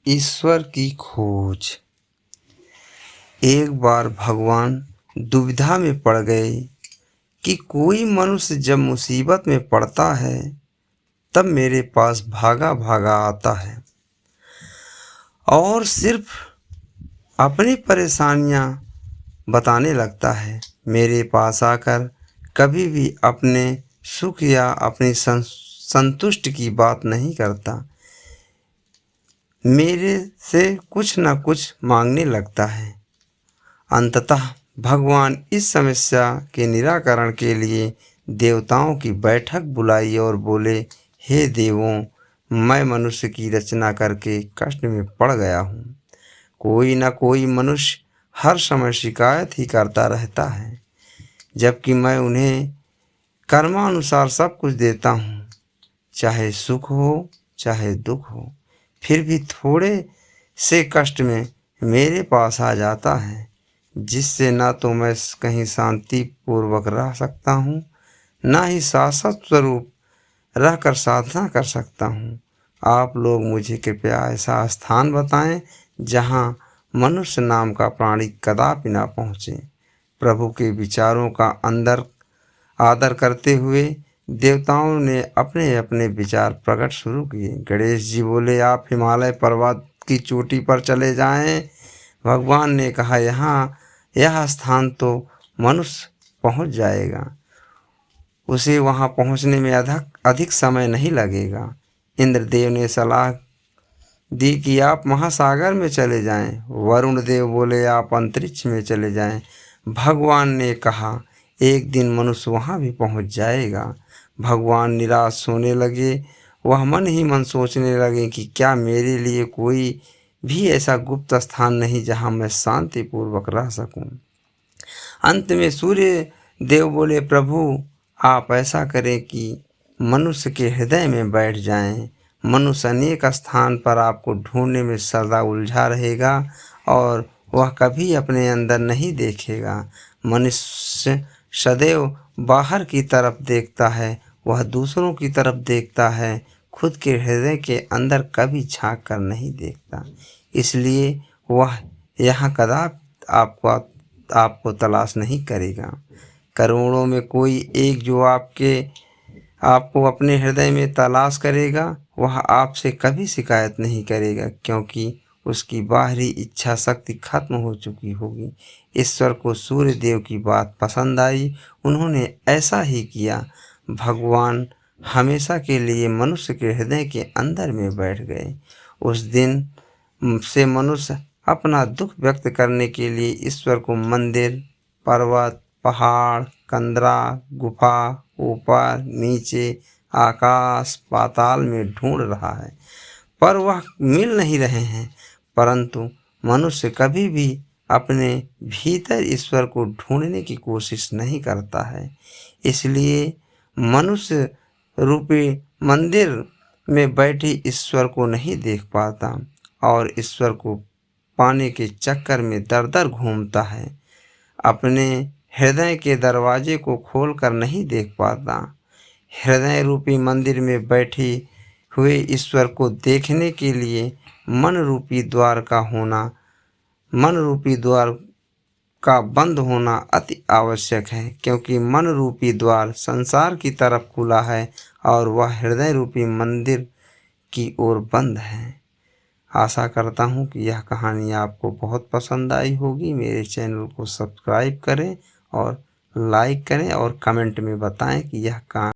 ईश्वर की खोज। एक बार भगवान दुविधा में पड़ गए कि कोई मनुष्य जब मुसीबत में पड़ता है तब मेरे पास भागा भागा आता है और सिर्फ अपनी परेशानियां बताने लगता है। मेरे पास आकर कभी भी अपने सुख या अपनी संतुष्ट की बात नहीं करता। मेरे से कुछ न कुछ मांगने लगता है। अंततः भगवान इस समस्या के निराकरण के लिए देवताओं की बैठक बुलाई और बोले, हे देवों, मैं मनुष्य की रचना करके कष्ट में पड़ गया हूँ। कोई न कोई मनुष्य हर समय शिकायत ही करता रहता है, जबकि मैं उन्हें कर्मानुसार सब कुछ देता हूँ, चाहे सुख हो चाहे दुख हो। फिर भी थोड़े से कष्ट में मेरे पास आ जाता है, जिससे ना तो मैं कहीं शांति पूर्वक रह सकता हूँ, ना ही शाश्वत स्वरूप रहकर साधना कर सकता हूँ। आप लोग मुझे कृपया ऐसा स्थान बताएं जहाँ मनुष्य नाम का प्राणी कदापि ना पहुँचे। प्रभु के विचारों का आदर करते हुए देवताओं ने अपने अपने विचार प्रकट शुरू किए। गणेश जी बोले, आप हिमालय पर्वत की चोटी पर चले जाएं। भगवान ने कहा, यह स्थान तो मनुष्य पहुंच जाएगा, उसे वहां पहुंचने में अधिक समय नहीं लगेगा। इंद्रदेव ने सलाह दी कि आप महासागर में चले जाएं। वरुण देव बोले, आप अंतरिक्ष में चले जाएं। भगवान ने कहा, एक दिन मनुष्य वहां भी पहुंच जाएगा। भगवान निराश होने लगे। वह मन ही मन सोचने लगे कि क्या मेरे लिए कोई भी ऐसा गुप्त स्थान नहीं जहां मैं शांतिपूर्वक रह सकूं। अंत में सूर्य देव बोले, प्रभु, आप ऐसा करें कि मनुष्य के हृदय में बैठ जाएं। मनुष्य अनेक स्थान पर आपको ढूंढने में सदा उलझा रहेगा और वह कभी अपने अंदर नहीं देखेगा। मनुष्य सदैव बाहर की तरफ देखता है, वह दूसरों की तरफ देखता है, खुद के हृदय के अंदर कभी झांक कर नहीं देखता। इसलिए वह यहाँ कदापि आपको तलाश नहीं करेगा। करोड़ों में कोई एक जो आपको अपने हृदय में तलाश करेगा, वह आपसे कभी शिकायत नहीं करेगा, क्योंकि उसकी बाहरी इच्छा शक्ति खत्म हो चुकी होगी। ईश्वर को सूर्य देव की बात पसंद आई, उन्होंने ऐसा ही किया। भगवान हमेशा के लिए मनुष्य के हृदय के अंदर में बैठ गए। उस दिन से मनुष्य अपना दुख व्यक्त करने के लिए ईश्वर को मंदिर, पर्वत, पहाड़, कंदरा, गुफा, ऊपर नीचे, आकाश, पाताल में ढूंढ रहा है, पर वह मिल नहीं रहे हैं। परंतु मनुष्य कभी भी अपने भीतर ईश्वर को ढूंढने की कोशिश नहीं करता है। इसलिए मनुष्य रूपी मंदिर में बैठे ईश्वर को नहीं देख पाता और ईश्वर को पाने के चक्कर में दर दर घूमता है। अपने हृदय के दरवाजे को खोल कर नहीं देख पाता। हृदय रूपी मंदिर में बैठे हुए ईश्वर को देखने के लिए मन रूपी द्वार का बंद होना अति आवश्यक है, क्योंकि मन रूपी द्वार संसार की तरफ खुला है और वह हृदय रूपी मंदिर की ओर बंद है। आशा करता हूँ कि यह कहानी आपको बहुत पसंद आई होगी। मेरे चैनल को सब्सक्राइब करें और लाइक करें और कमेंट में बताएं कि यह कहानी